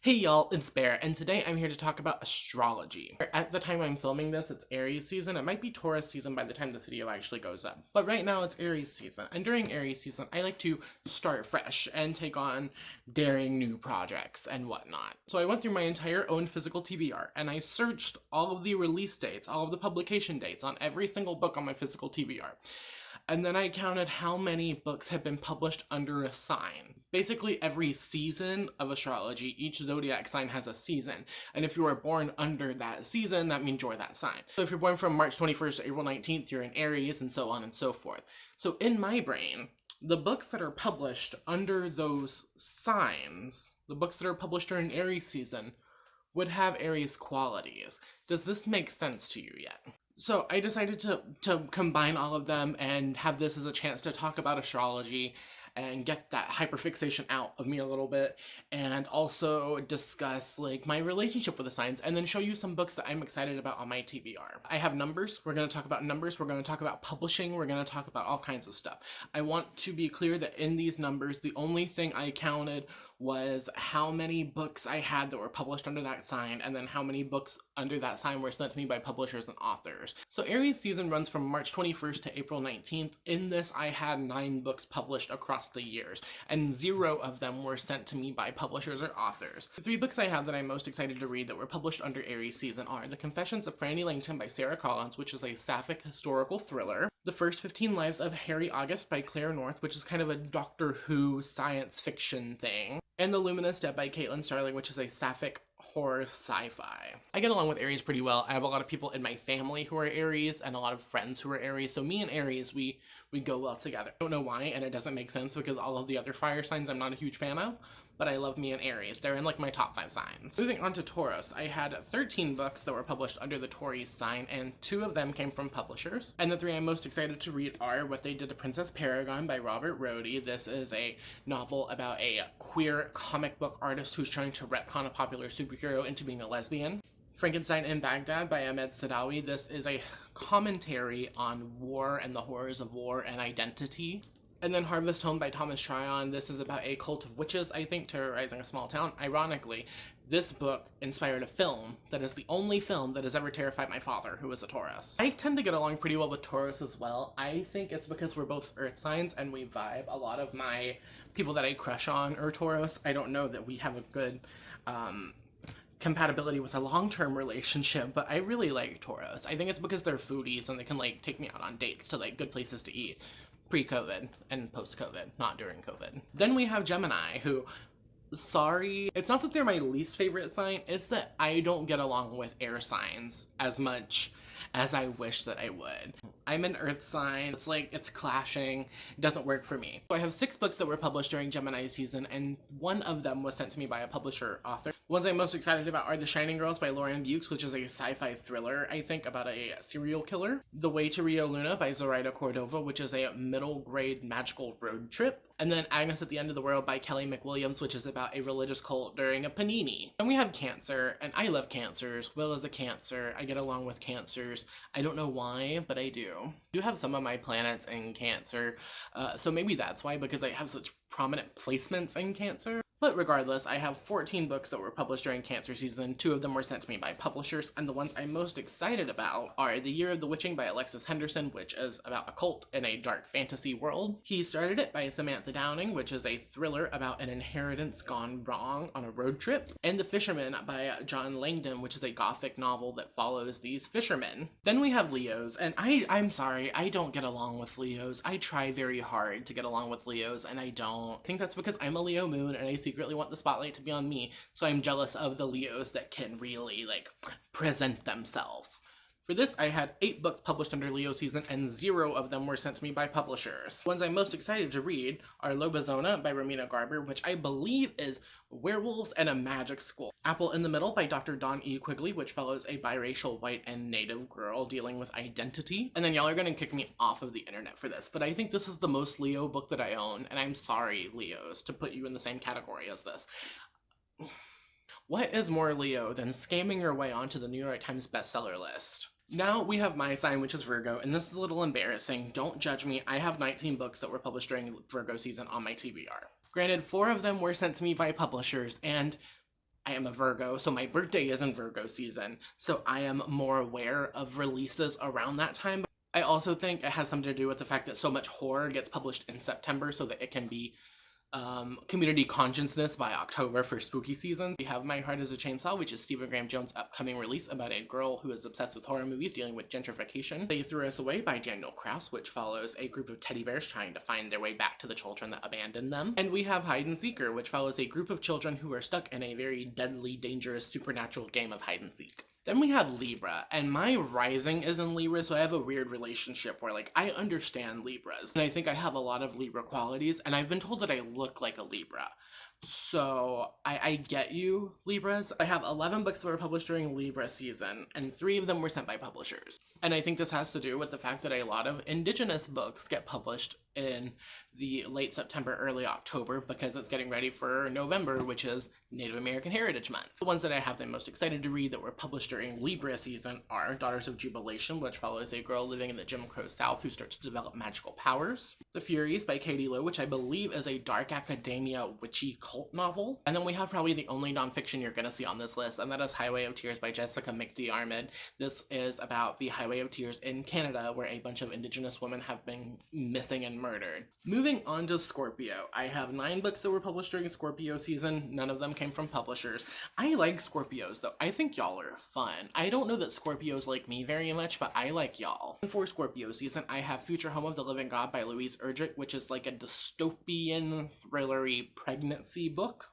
Hey y'all, it's Bear, and today I'm here to talk about astrology. At the time I'm filming this, it's Aries season. It might be Taurus season by the time this video actually goes up. But right now it's Aries season, and during Aries season, I like to start fresh and take on daring new projects and whatnot. So I went through my entire own physical TBR, and I searched all of the release dates, all of the publication dates on every single book on my physical TBR. And then I counted how many books have been published under a sign. Basically, every season of astrology, each zodiac sign has a season. And if you are born under that season, that means you're that sign. So if you're born from March 21st to April 19th, you're in Aries, and so on and so forth. So in my brain, the books that are published under those signs, the books that are published during Aries season, would have Aries qualities. Does this make sense to you yet? So I decided to combine all of them and have this as a chance to talk about astrology and get that hyperfixation out of me a little bit, and also discuss like my relationship with the signs, and then show you some books that I'm excited about on my TBR. I have numbers. We're going to talk about numbers. We're going to talk about publishing. We're going to talk about all kinds of stuff. I want to be clear that in these numbers, the only thing I counted was how many books I had that were published under that sign, and then how many books under that sign were sent to me by publishers and authors. So Aries season runs from March 21st to April 19th. In this, I had 9 books published across the years, and 0 of them were sent to me by publishers or authors. The 3 books I have that I'm most excited to read that were published under Aries season are The Confessions of Franny Langton by Sarah Collins, which is a sapphic historical thriller, The First 15 Lives of Harry August by Claire North, which is kind of a Doctor Who science fiction thing, and The Luminous Dead by Caitlin Starling, which is a sapphic horror sci-fi. I get along with Aries pretty well. I have a lot of people in my family who are Aries and a lot of friends who are Aries, so me and Aries, we go well together. I don't know why, and it doesn't make sense because all of the other fire signs I'm not a huge fan of, but I love me and Aries. They're in like my top 5 signs. Moving on to Taurus, I had 13 books that were published under the Taurus sign, and 2 of them came from publishers. And the 3 I'm most excited to read are What They Did to Princess Paragon by Robert Rohde. This is a novel about a queer comic book artist who's trying to retcon a popular superhero into being a lesbian. Frankenstein in Baghdad by Ahmed Sadawi. This is a commentary on war and the horrors of war and identity. And then Harvest Home by Thomas Tryon. This is about a cult of witches, I think, terrorizing a small town. Ironically, this book inspired a film that is the only film that has ever terrified my father, who is a Taurus. I tend to get along pretty well with Taurus as well. I think it's because we're both earth signs and we vibe. A lot of my people that I crush on are Taurus. I don't know that we have a good compatibility with a long-term relationship, but I really like Taurus. I think it's because they're foodies and they can like take me out on dates to like good places to eat. Pre-COVID and post-COVID, not during COVID. Then we have Gemini, who, sorry, it's not that they're my least favorite sign, it's that I don't get along with air signs as much as I wish that I would. I'm an earth sign. It's like, it's clashing. It doesn't work for me. So I have 6 books that were published during Gemini season, and 1 of them was sent to me by a publisher author. The ones I'm most excited about are The Shining Girls by Lauren Bukes, which is a sci-fi thriller, I think, about a serial killer. The Way to Rio Luna by Zoraida Cordova, which is a middle grade magical road trip. And then Agnes at the End of the World by Kelly McWilliams, which is about a religious cult during a panini. And we have Cancer, and I love Cancers. Will is a Cancer. I get along with Cancers. I don't know why, but I do. I do have some of my planets in Cancer, so maybe that's why, because I have such prominent placements in Cancer. But regardless, I have 14 books that were published during Cancer season. 2 of them were sent to me by publishers, and the ones I'm most excited about are The Year of the Witching by Alexis Henderson, which is about a cult in a dark fantasy world. He Started It by Samantha Downing, which is a thriller about an inheritance gone wrong on a road trip. And The Fisherman by John Langdon, which is a gothic novel that follows these fishermen. Then we have Leos, and I'm sorry, I don't get along with Leos. I try very hard to get along with Leos, and I don't. I think that's because I'm a Leo moon, and I secretly want the spotlight to be on me, so I'm jealous of the Leos that can really like present themselves. For this, I had 8 books published under Leo season, and 0 of them were sent to me by publishers. The ones I'm most excited to read are Lobazona by Romina Garber, which I believe is Werewolves and a Magic School. Apple in the Middle by Dr. Dawn E. Quigley, which follows a biracial white and native girl dealing with identity. And then y'all are gonna kick me off of the internet for this, but I think this is the most Leo book that I own, and I'm sorry, Leos, to put you in the same category as this. What is more Leo than scamming your way onto the New York Times bestseller list? Now we have my sign, which is Virgo, and this is a little embarrassing. Don't judge me. I have 19 books that were published during Virgo season on my TBR. Granted, 4 of them were sent to me by publishers, and I am a Virgo, so my birthday is in Virgo season, so I am more aware of releases around that time. I also think it has something to do with the fact that so much horror gets published in September so that it can be community consciousness by October for spooky season. We have My Heart is a Chainsaw, which is Stephen Graham Jones' upcoming release about a girl who is obsessed with horror movies dealing with gentrification. They Threw Us Away by Daniel Kraus, which follows a group of teddy bears trying to find their way back to the children that abandoned them. And we have Hide and Seeker, which follows a group of children who are stuck in a very deadly, dangerous, supernatural game of hide and seek. Then we have Libra, and my rising is in Libra, so I have a weird relationship where, like, I understand Libras, and I think I have a lot of Libra qualities, and I've been told that I look like a Libra. So, I get you, Libras. I have 11 books that were published during Libra season, and 3 of them were sent by publishers. And I think this has to do with the fact that a lot of Indigenous books get published in the late September, early October, because it's getting ready for November, which is Native American Heritage Month. The ones that I have the most excited to read that were published during Libra season are Daughters of Jubilation, which follows a girl living in the Jim Crow South who starts to develop magical powers. The Furies by Katie Lowe, which I believe is a dark academia witchy cult novel. And then we have probably the only nonfiction you're going to see on this list, and that is Highway of Tears by Jessica McD. This is about the Highway of Tears in Canada, where a bunch of Indigenous women have been missing and murdered. Moving on to Scorpio, I have 9 books that were published during Scorpio season. None of them came from publishers. I like Scorpios, though. I think y'all are fun. I don't know that Scorpios like me very much, but I like y'all. And for Scorpio season, I have Future Home of the Living God by Louise Erdrich, which is like a dystopian, thrillery pregnancy book.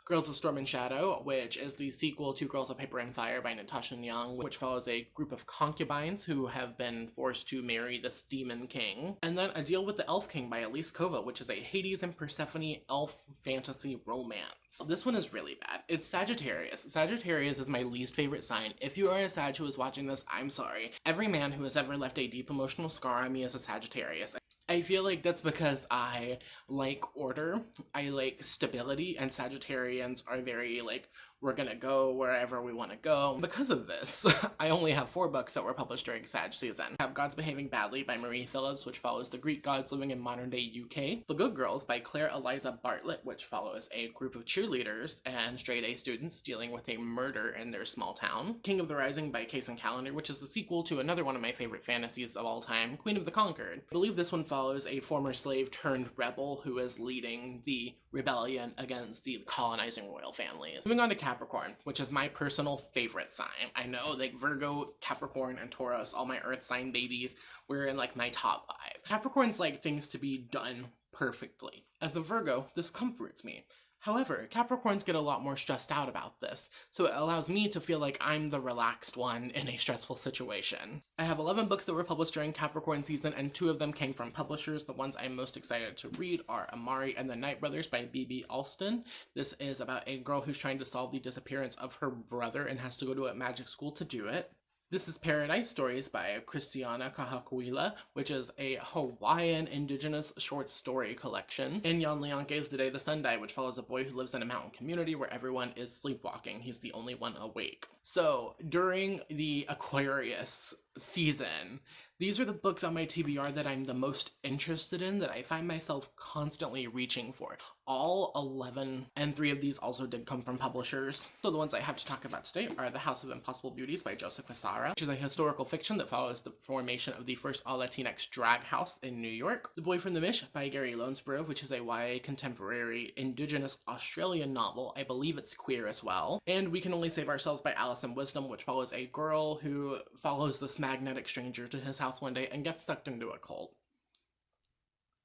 Girls of Storm and Shadow, which is the sequel to Girls of Paper and Fire by Natasha Young, which follows a group of concubines who have been forced to marry this demon king. And then A Deal with the Elf King by Elise Kova, which is a Hades and Persephone elf fantasy romance. This one is really bad. It's Sagittarius. Sagittarius is my least favorite sign. If you are a Sag who is watching this, I'm sorry. Every man who has ever left a deep emotional scar on me is a Sagittarius. I feel like that's because I like order, I like stability, and Sagittarians are very like, we're gonna go wherever we want to go. Because of this, I only have 4 books that were published during Sag season. I have Gods Behaving Badly by Marie Phillips, which follows the Greek gods living in modern-day UK. The Good Girls by Claire Eliza Bartlett, which follows a group of cheerleaders and straight-A students dealing with a murder in their small town. King of the Rising by Case and Calendar, which is the sequel to another one of my favorite fantasies of all time, Queen of the Conquered. I believe this one follows a former slave turned rebel who is leading the rebellion against the colonizing royal families. Moving on to Capricorn, which is my personal favorite sign. I know, like, Virgo, Capricorn, and Taurus, all my earth sign babies, were in like my top 5. Capricorns like things to be done perfectly. As a Virgo, this comforts me. However, Capricorns get a lot more stressed out about this, so it allows me to feel like I'm the relaxed one in a stressful situation. I have 11 books that were published during Capricorn season, and 2 of them came from publishers. The ones I'm most excited to read are Amari and the Night Brothers by B.B. Alston. This is about a girl who's trying to solve the disappearance of her brother and has to go to a magic school to do it. This is Paradise Stories by Christiana Kahakuila, which is a Hawaiian indigenous short story collection. And Jan Leonke's The Day the Sun Died, which follows a boy who lives in a mountain community where everyone is sleepwalking. He's the only one awake. So, during the Aquarius season, these are the books on my TBR that I'm the most interested in, that I find myself constantly reaching for. All 11 and 3 of these also did come from publishers. So the ones I have to talk about today are The House of Impossible Beauties by Joseph Quesada, which is a historical fiction that follows the formation of the first all-Latinx drag house in New York. The Boy from the Mish by Gary Lonesborough, which is a YA contemporary indigenous Australian novel. I believe it's queer as well. And We Can Only Save Ourselves by Alison Wisdom, which follows a girl who follows this magnetic stranger to his house one day and gets sucked into a cult.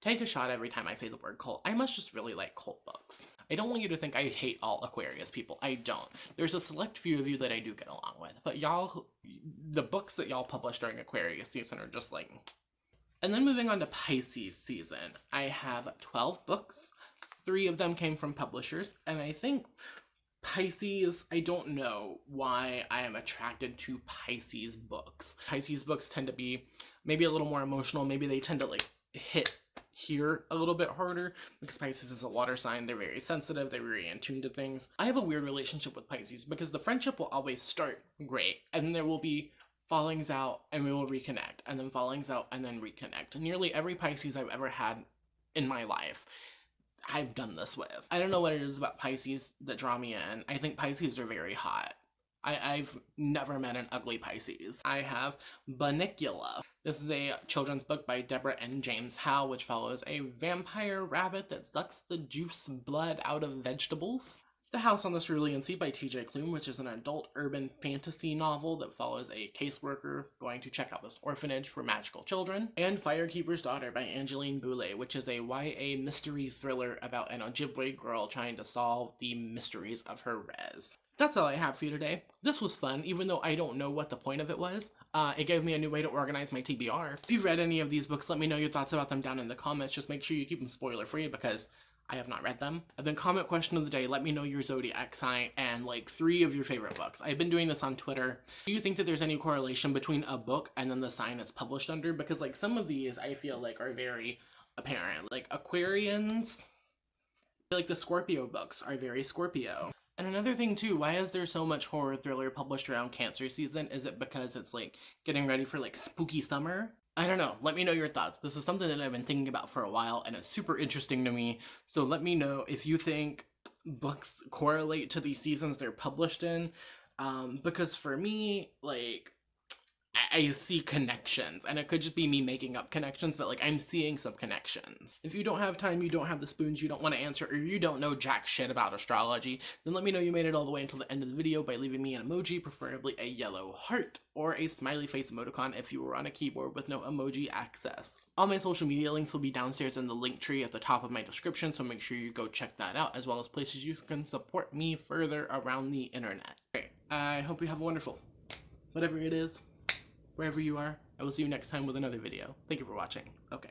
Take a shot every time I say the word cult. I must just really like cult books. I don't want you to think I hate all Aquarius people. I don't. There's a select few of you that I do get along with. But y'all, the books that y'all publish during Aquarius season are just like... And then moving on to Pisces season, I have 12 books. 3 of them came from publishers, and I think Pisces, I don't know why I am attracted to Pisces books. Pisces books tend to be maybe a little more emotional. Maybe they tend to like hit here a little bit harder because Pisces is a water sign. They're very sensitive. They're very in tune to things. I have a weird relationship with Pisces because the friendship will always start great, and then there will be fallings out and we will reconnect, and then fallings out and then reconnect. Nearly every Pisces I've ever had in my life I've done this with. I don't know what it is about Pisces that draw me in. I think Pisces are very hot. I've never met an ugly Pisces. I have Bunnicula. This is a children's book by Deborah and James Howe, which follows a vampire rabbit that sucks the juice blood out of vegetables. The House on the Cerulean Sea by T.J. Klune, which is an adult urban fantasy novel that follows a caseworker going to check out this orphanage for magical children. And Firekeeper's Daughter by Angeline Boulet, which is a YA mystery thriller about an Ojibwe girl trying to solve the mysteries of her res. That's all I have for you today. This was fun, even though I don't know what the point of it was. It gave me a new way to organize my TBR. If you've read any of these books, let me know your thoughts about them down in the comments. Just make sure you keep them spoiler-free because I have not read them. And then comment question of the day, let me know your zodiac sign and like 3 of your favorite books. I've been doing this on Twitter. Do you think that there's any correlation between a book and then the sign it's published under? Because like some of these I feel like are very apparent. Like Aquarians, I feel like the Scorpio books are very Scorpio. And another thing too, why is there so much horror thriller published around Cancer season? Is it because it's like getting ready for like spooky summer? I don't know. Let me know your thoughts. This is something that I've been thinking about for a while and it's super interesting to me. So let me know if you think books correlate to these seasons they're published in. Because for me, like, I see connections, and it could just be me making up connections, but like I'm seeing some connections. If you don't have time, you don't have the spoons, you don't want to answer, or you don't know jack shit about astrology, then let me know you made it all the way until the end of the video by leaving me an emoji, preferably a yellow heart, or a smiley face emoticon if you were on a keyboard with no emoji access. All my social media links will be downstairs in the link tree at the top of my description, so make sure you go check that out, as well as places you can support me further around the internet. Okay, I hope you have a wonderful, whatever it is, wherever you are. I will see you next time with another video. Thank you for watching. Okay.